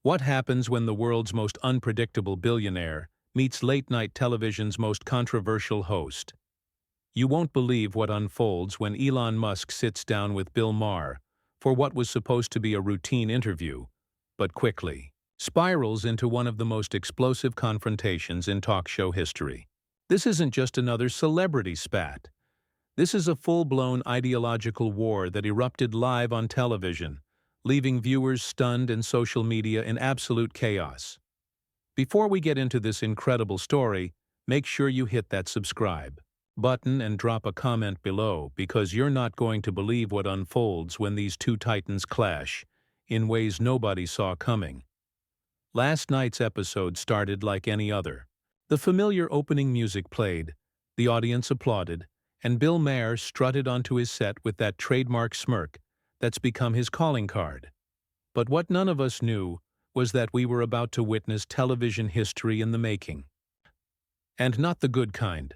What happens when the world's most unpredictable billionaire meets late-night television's most controversial host? You won't believe what unfolds when Elon Musk sits down with Bill Maher for what was supposed to be a routine interview, but quickly spirals into one of the most explosive confrontations in talk show history. This isn't just another celebrity spat. This is a full-blown ideological war that erupted live on television, leaving viewers stunned and social media in absolute chaos. Before we get into this incredible story, make sure you hit that subscribe button and drop a comment below, because you're not going to believe what unfolds when these two titans clash in ways nobody saw coming. Last night's episode started like any other. The familiar opening music played, the audience applauded, and Bill Maher strutted onto his set with that trademark smirk that's become his calling card. But what none of us knew was that we were about to witness television history in the making. And not the good kind.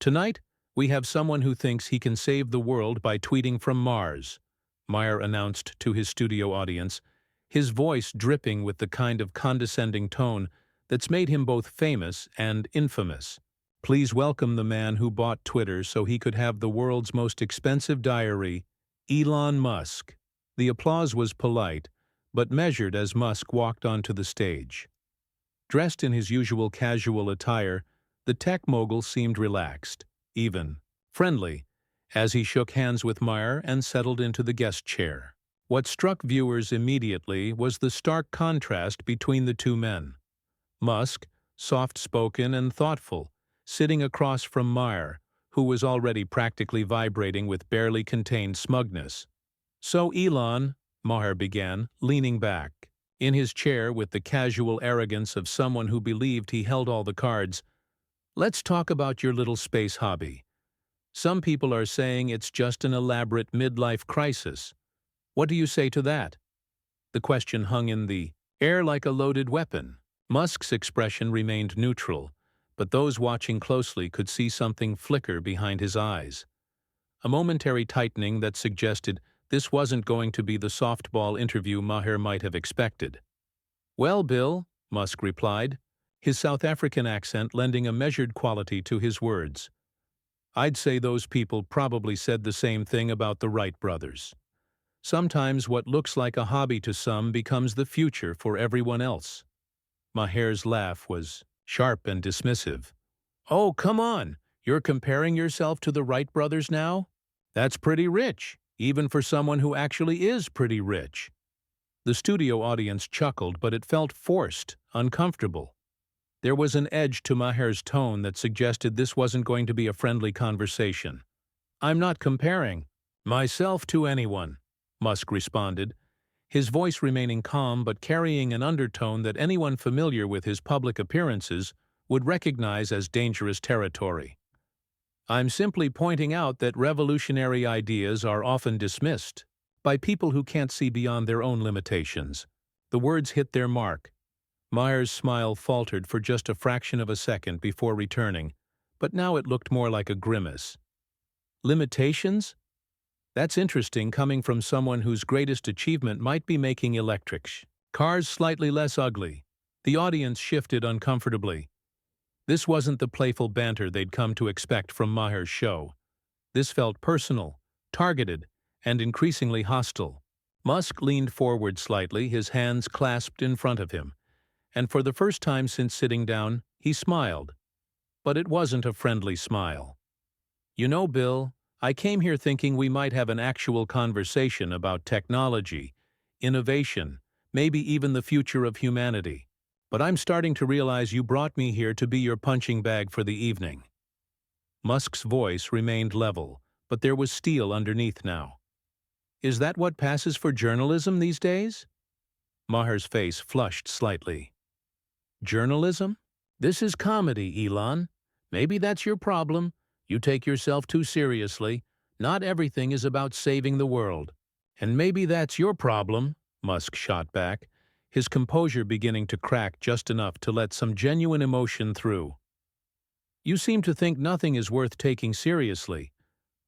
Tonight, we have someone who thinks he can save the world by tweeting from Mars, Maher announced to his studio audience, his voice dripping with the kind of condescending tone that's made him both famous and infamous. Please welcome the man who bought Twitter so he could have the world's most expensive diary, Elon Musk. The applause was polite, but measured as Musk walked onto the stage. Dressed in his usual casual attire, the tech mogul seemed relaxed, even friendly, as he shook hands with Maher and settled into the guest chair. What struck viewers immediately was the stark contrast between the two men. Musk, soft-spoken and thoughtful, sitting across from Maher, who was already practically vibrating with barely contained smugness. "So Elon," Maher began, leaning back in his chair with the casual arrogance of someone who believed he held all the cards, "let's talk about your little space hobby. Some people are saying it's just an elaborate midlife crisis. What do you say to that?" The question hung in the air like a loaded weapon. Musk's expression remained neutral, but those watching closely could see something flicker behind his eyes. A momentary tightening that suggested this wasn't going to be the softball interview Maher might have expected. "Well, Bill," Musk replied, his South African accent lending a measured quality to his words, "I'd say those people probably said the same thing about the Wright brothers. Sometimes what looks like a hobby to some becomes the future for everyone else." Maher's laugh was sharp and dismissive. "Oh, come on! You're comparing yourself to the Wright brothers now? That's pretty rich, even for someone who actually is pretty rich." The studio audience chuckled, but it felt forced, uncomfortable. There was an edge to Maher's tone that suggested this wasn't going to be a friendly conversation. "I'm not comparing myself to anyone," Musk responded, his voice remaining calm but carrying an undertone that anyone familiar with his public appearances would recognize as dangerous territory. "I'm simply pointing out that revolutionary ideas are often dismissed by people who can't see beyond their own limitations." The words hit their mark. Maher's smile faltered for just a fraction of a second before returning, but now it looked more like a grimace. "Limitations? That's interesting, coming from someone whose greatest achievement might be making electric cars slightly less ugly." The audience shifted uncomfortably. This wasn't the playful banter they'd come to expect from Maher's show. This felt personal, targeted, and increasingly hostile. Musk leaned forward slightly, his hands clasped in front of him, and for the first time since sitting down, he smiled. But it wasn't a friendly smile. "You know, Bill, I came here thinking we might have an actual conversation about technology, innovation, maybe even the future of humanity. But I'm starting to realize you brought me here to be your punching bag for the evening." Musk's voice remained level, but there was steel underneath now. "Is that what passes for journalism these days?" Maher's face flushed slightly. "Journalism? This is comedy, Elon. Maybe that's your problem. You take yourself too seriously. Not everything is about saving the world." "And maybe that's your problem," Musk shot back, his composure beginning to crack just enough to let some genuine emotion through. "You seem to think nothing is worth taking seriously.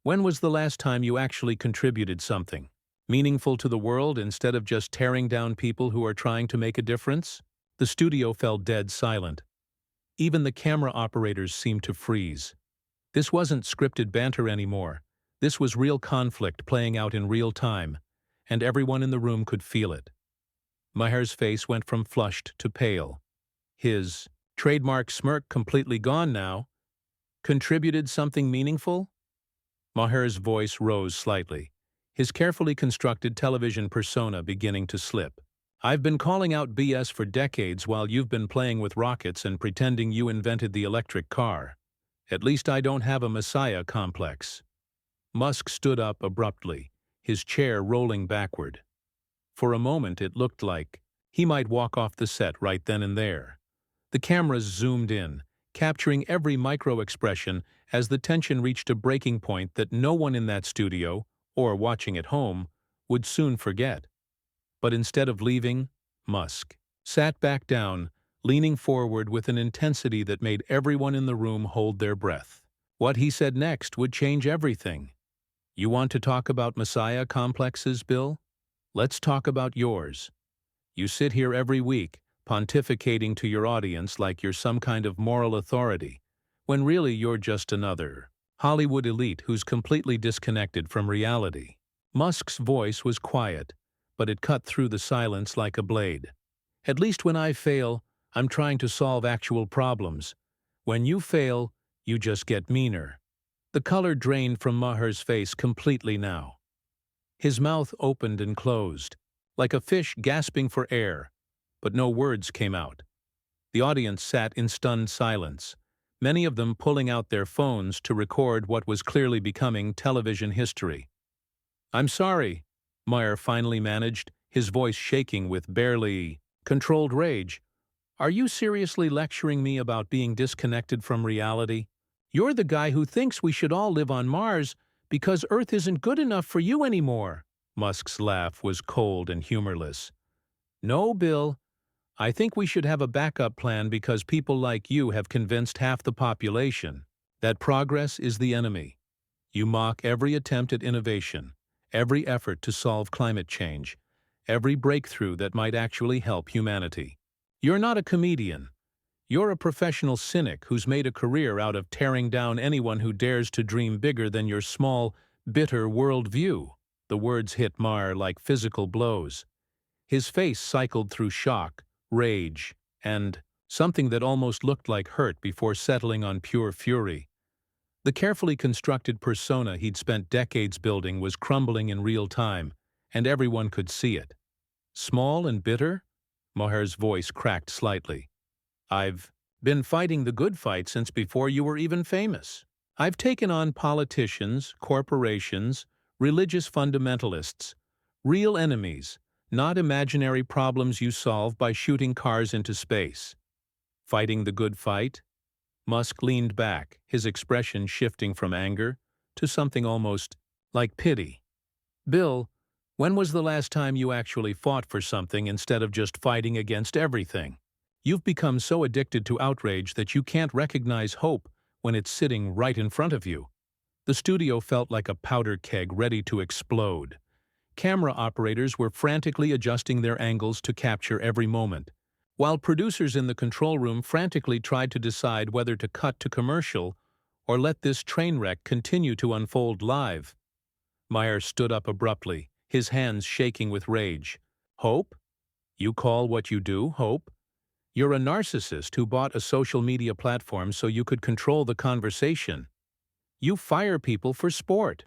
When was the last time you actually contributed something?" Meaningful to the world instead of just tearing down people who are trying to make a difference? The studio fell dead silent. Even the camera operators seemed to freeze. This wasn't scripted banter anymore. This was real conflict playing out in real time, and everyone in the room could feel it. Maher's face went from flushed to pale. His trademark smirk, completely gone now, contributed something meaningful? Maher's voice rose slightly, his carefully constructed television persona beginning to slip. I've been calling out BS for decades while you've been playing with rockets and pretending you invented the electric car. At least I don't have a messiah complex. Musk stood up abruptly, his chair rolling backward. For a moment it looked like he might walk off the set right then and there. The cameras zoomed in, capturing every micro-expression as the tension reached a breaking point that no one in that studio, or watching at home, would soon forget. But instead of leaving, Musk sat back down, leaning forward with an intensity that made everyone in the room hold their breath. What he said next would change everything. You want to talk about messiah complexes, Bill? Let's talk about yours. You sit here every week, pontificating to your audience like you're some kind of moral authority, when really you're just another Hollywood elite who's completely disconnected from reality. Musk's voice was quiet, but it cut through the silence like a blade. At least when I fail, I'm trying to solve actual problems. When you fail, you just get meaner. The color drained from Maher's face completely now. His mouth opened and closed, like a fish gasping for air, but no words came out. The audience sat in stunned silence, many of them pulling out their phones to record what was clearly becoming television history. I'm sorry, Maher finally managed, his voice shaking with barely controlled rage. Are you seriously lecturing me about being disconnected from reality? You're the guy who thinks we should all live on Mars because Earth isn't good enough for you anymore. Musk's laugh was cold and humorless. No, Bill. I think we should have a backup plan because people like you have convinced half the population that progress is the enemy. You mock every attempt at innovation, every effort to solve climate change, every breakthrough that might actually help humanity. You're not a comedian. You're a professional cynic who's made a career out of tearing down anyone who dares to dream bigger than your small, bitter worldview. The words hit Maher like physical blows. His face cycled through shock, rage, and something that almost looked like hurt before settling on pure fury. The carefully constructed persona he'd spent decades building was crumbling in real time, and everyone could see it. Small and bitter? Maher's voice cracked slightly. I've been fighting the good fight since before you were even famous. I've taken on politicians, corporations, religious fundamentalists, real enemies, not imaginary problems you solve by shooting cars into space. Fighting the good fight? Musk leaned back, his expression shifting from anger to something almost like pity. Bill, when was the last time you actually fought for something instead of just fighting against everything? You've become so addicted to outrage that you can't recognize hope when it's sitting right in front of you. The studio felt like a powder keg ready to explode. Camera operators were frantically adjusting their angles to capture every moment, while producers in the control room frantically tried to decide whether to cut to commercial or let this train wreck continue to unfold live. Maher stood up abruptly, his hands shaking with rage. Hope? You call what you do hope? You're a narcissist who bought a social media platform so you could control the conversation. You fire people for sport.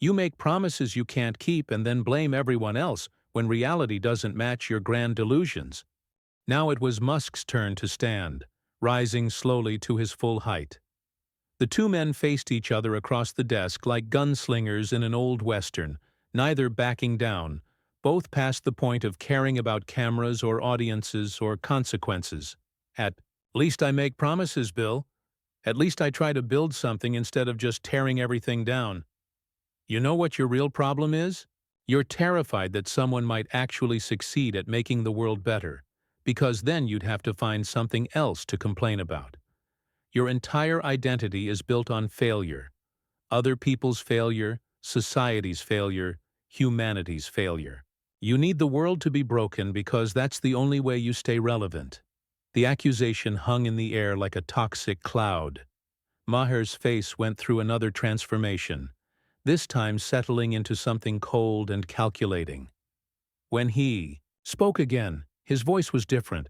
You make promises you can't keep and then blame everyone else when reality doesn't match your grand delusions. Now it was Musk's turn to stand, rising slowly to his full height. The two men faced each other across the desk like gunslingers in an old western, neither backing down, both past the point of caring about cameras or audiences or consequences. At least I make promises, Bill. At least I try to build something instead of just tearing everything down. You know what your real problem is? You're terrified that someone might actually succeed at making the world better, because then you'd have to find something else to complain about. Your entire identity is built on failure. Other people's failure, society's failure, humanity's failure. You need the world to be broken because that's the only way you stay relevant. The accusation hung in the air like a toxic cloud. Maher's face went through another transformation, this time settling into something cold and calculating. When he spoke again, his voice was different,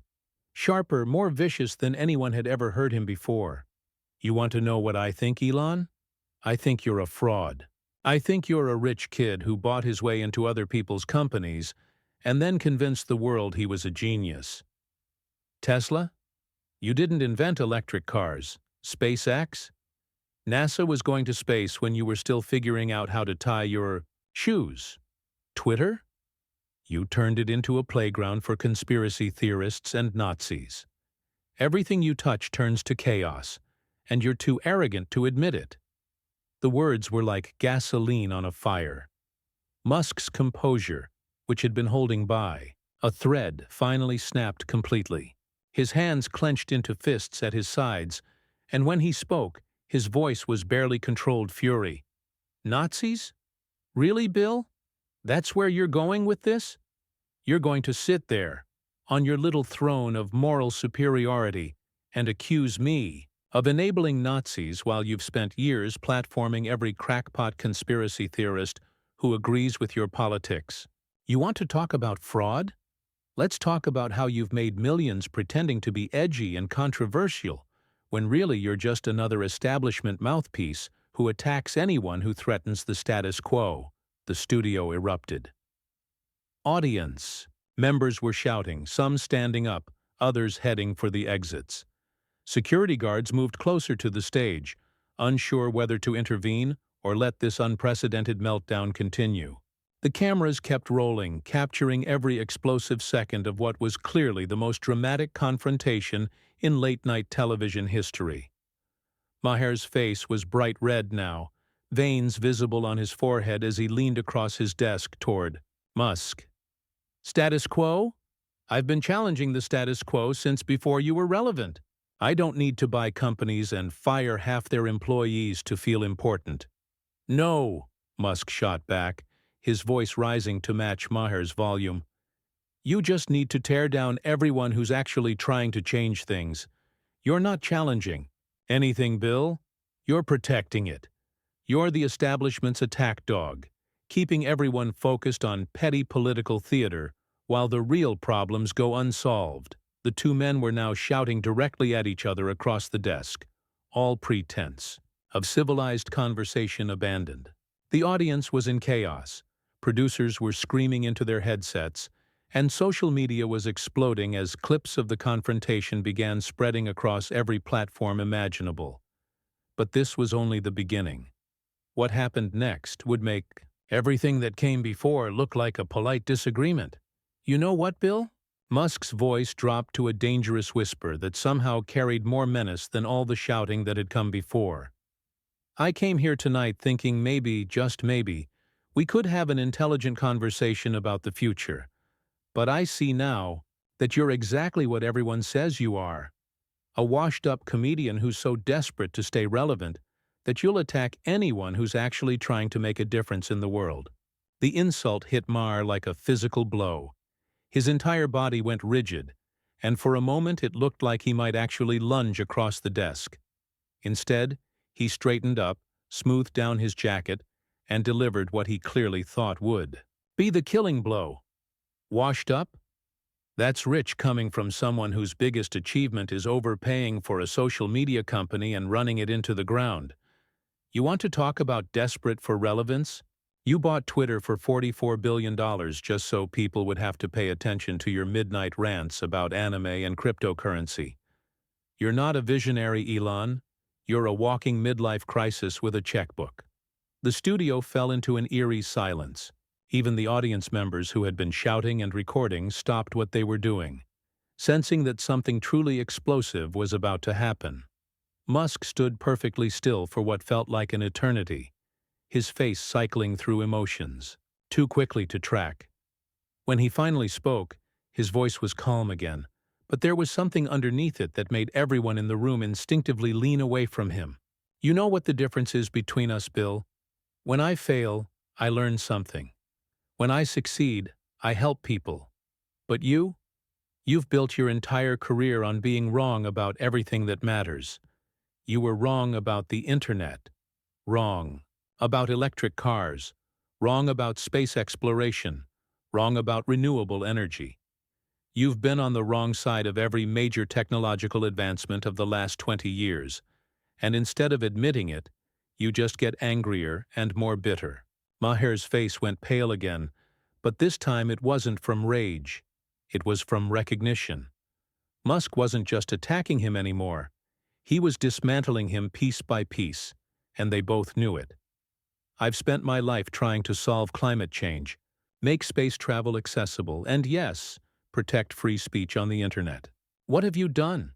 sharper, more vicious than anyone had ever heard him before. You want to know what I think, Elon? I think you're a fraud. I think you're a rich kid who bought his way into other people's companies and then convinced the world he was a genius. Tesla? You didn't invent electric cars. SpaceX? NASA was going to space when you were still figuring out how to tie your shoes. Twitter? You turned it into a playground for conspiracy theorists and Nazis. Everything you touch turns to chaos, and you're too arrogant to admit it. The words were like gasoline on a fire. Musk's composure, which had been holding by, a thread, finally snapped completely. His hands clenched into fists at his sides, and when he spoke, his voice was barely controlled fury. Nazis? Really, Bill? That's where you're going with this? You're going to sit there, on your little throne of moral superiority, and accuse me of enabling Nazis while you've spent years platforming every crackpot conspiracy theorist who agrees with your politics. You want to talk about fraud? Let's talk about how you've made millions pretending to be edgy and controversial, when really you're just another establishment mouthpiece who attacks anyone who threatens the status quo. The studio erupted. Audience. Members were shouting, some standing up, others heading for the exits. Security guards moved closer to the stage, unsure whether to intervene or let this unprecedented meltdown continue. The cameras kept rolling, capturing every explosive second of what was clearly the most dramatic confrontation in late-night television history. Maher's face was bright red now, veins visible on his forehead as he leaned across his desk toward Musk. Status quo? I've been challenging the status quo since before you were relevant. I don't need to buy companies and fire half their employees to feel important. No, Musk shot back, his voice rising to match Maher's volume. You just need to tear down everyone who's actually trying to change things. You're not challenging anything, Bill. You're protecting it. You're the establishment's attack dog, keeping everyone focused on petty political theater while the real problems go unsolved. The two men were now shouting directly at each other across the desk, all pretense of civilized conversation abandoned. The audience was in chaos. Producers were screaming into their headsets, and social media was exploding as clips of the confrontation began spreading across every platform imaginable. But this was only the beginning. What happened next would make everything that came before look like a polite disagreement. You know what, Bill? Musk's voice dropped to a dangerous whisper that somehow carried more menace than all the shouting that had come before. I came here tonight thinking maybe, just maybe, we could have an intelligent conversation about the future. But I see now that you're exactly what everyone says you are. A washed-up comedian who's so desperate to stay relevant that you'll attack anyone who's actually trying to make a difference in the world. The insult hit Maher like a physical blow. His entire body went rigid, and for a moment it looked like he might actually lunge across the desk. Instead, he straightened up, smoothed down his jacket, and delivered what he clearly thought would be the killing blow. Washed up? That's rich coming from someone whose biggest achievement is overpaying for a social media company and running it into the ground. You want to talk about desperate for relevance? You bought Twitter for $44 billion just so people would have to pay attention to your midnight rants about anime and cryptocurrency. You're not a visionary, Elon. You're a walking midlife crisis with a checkbook. The studio fell into an eerie silence. Even the audience members who had been shouting and recording stopped what they were doing, sensing that something truly explosive was about to happen. Musk stood perfectly still for what felt like an eternity, his face cycling through emotions, too quickly to track. When he finally spoke, his voice was calm again, but there was something underneath it that made everyone in the room instinctively lean away from him. You know what the difference is between us, Bill? When I fail, I learn something. When I succeed, I help people. But you? You've built your entire career on being wrong about everything that matters. You were wrong about the internet. Wrong about electric cars. Wrong about space exploration. Wrong about renewable energy. You've been on the wrong side of every major technological advancement of the last 20 years, and instead of admitting it, you just get angrier and more bitter. Maher's face went pale again, but this time it wasn't from rage. It was from recognition. Musk wasn't just attacking him anymore. He was dismantling him piece by piece, and they both knew it. I've spent my life trying to solve climate change, make space travel accessible, and yes, protect free speech on the internet. What have you done?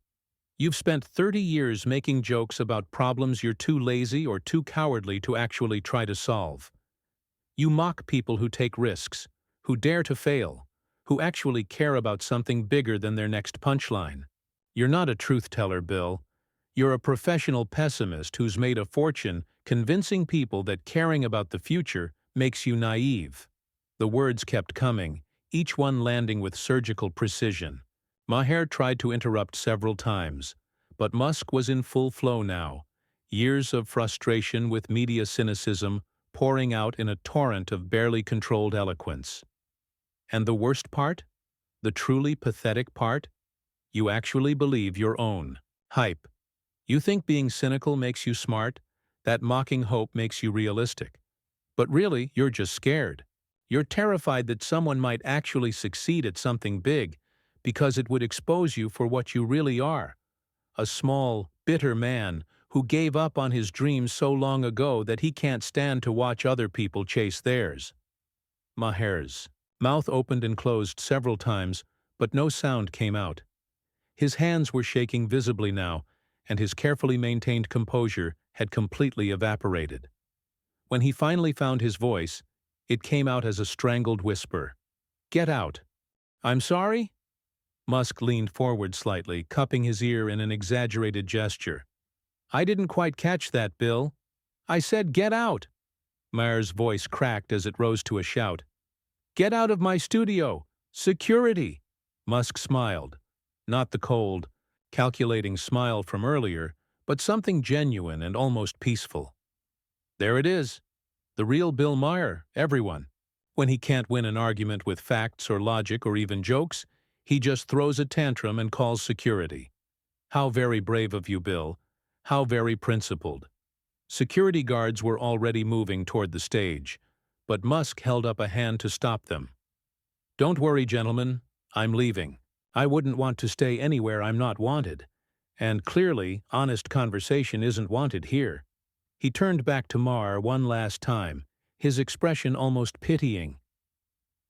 You've spent 30 years making jokes about problems you're too lazy or too cowardly to actually try to solve. You mock people who take risks, who dare to fail, who actually care about something bigger than their next punchline. You're not a truth teller, Bill. You're a professional pessimist who's made a fortune convincing people that caring about the future makes you naive. The words kept coming, each one landing with surgical precision. Maher tried to interrupt several times, but Musk was in full flow now, years of frustration with media cynicism pouring out in a torrent of barely controlled eloquence. And the worst part? The truly pathetic part? You actually believe your own hype. You think being cynical makes you smart, that mocking hope makes you realistic. But really, you're just scared. You're terrified that someone might actually succeed at something big because it would expose you for what you really are. A small, bitter man who gave up on his dreams so long ago that he can't stand to watch other people chase theirs. Maher's mouth opened and closed several times, but no sound came out. His hands were shaking visibly now, and his carefully maintained composure had completely evaporated. When he finally found his voice, it came out as a strangled whisper. "Get out." "I'm sorry?" Musk leaned forward slightly, cupping his ear in an exaggerated gesture. "I didn't quite catch that, Bill. I said get out." Maher's voice cracked as it rose to a shout. "Get out of my studio! Security!" Musk smiled. Not the cold, calculating smile from earlier, but something genuine and almost peaceful. There it is. The real Bill Maher, everyone. When he can't win an argument with facts or logic or even jokes, he just throws a tantrum and calls security. How very brave of you, Bill. How very principled. Security guards were already moving toward the stage, but Musk held up a hand to stop them. "Don't worry, gentlemen. I'm leaving. I wouldn't want to stay anywhere I'm not wanted. And clearly, honest conversation isn't wanted here." He turned back to Maher one last time, his expression almost pitying.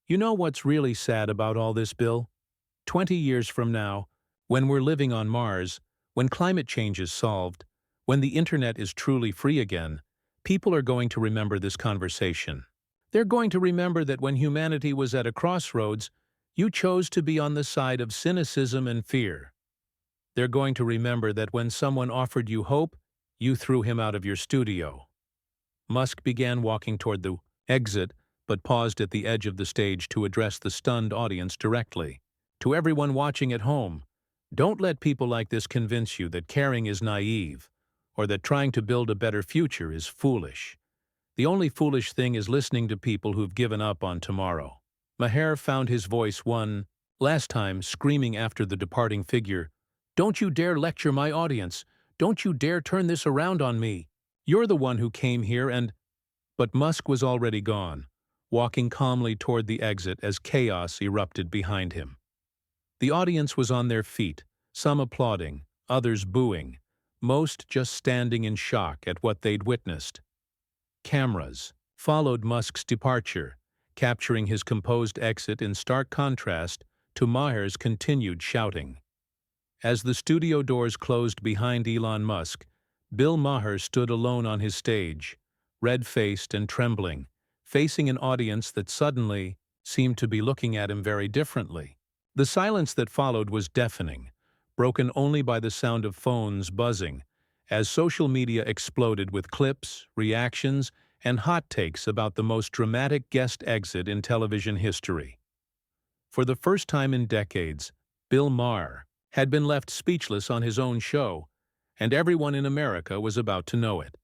"You know what's really sad about all this, Bill? 20 years from now, when we're living on Mars, when climate change is solved, when the internet is truly free again, people are going to remember this conversation. They're going to remember that when humanity was at a crossroads, you chose to be on the side of cynicism and fear. They're going to remember that when someone offered you hope, you threw him out of your studio." Musk began walking toward the exit, but paused at the edge of the stage to address the stunned audience directly. "To everyone watching at home, don't let people like this convince you that caring is naive, or that trying to build a better future is foolish. The only foolish thing is listening to people who've given up on tomorrow." Maher found his voice one last time, screaming after the departing figure, "Don't you dare lecture my audience! Don't you dare turn this around on me! You're the one who came here and—" But Musk was already gone, walking calmly toward the exit as chaos erupted behind him. The audience was on their feet, some applauding, others booing, most just standing in shock at what they'd witnessed. Cameras followed Musk's departure, capturing his composed exit in stark contrast to Maher's continued shouting. As the studio doors closed behind Elon Musk, Bill Maher stood alone on his stage, red-faced and trembling, facing an audience that suddenly seemed to be looking at him very differently. The silence that followed was deafening, broken only by the sound of phones buzzing, as social media exploded with clips, reactions, and hot takes about the most dramatic guest exit in television history. For the first time in decades, Bill Maher had been left speechless on his own show, and everyone in America was about to know it.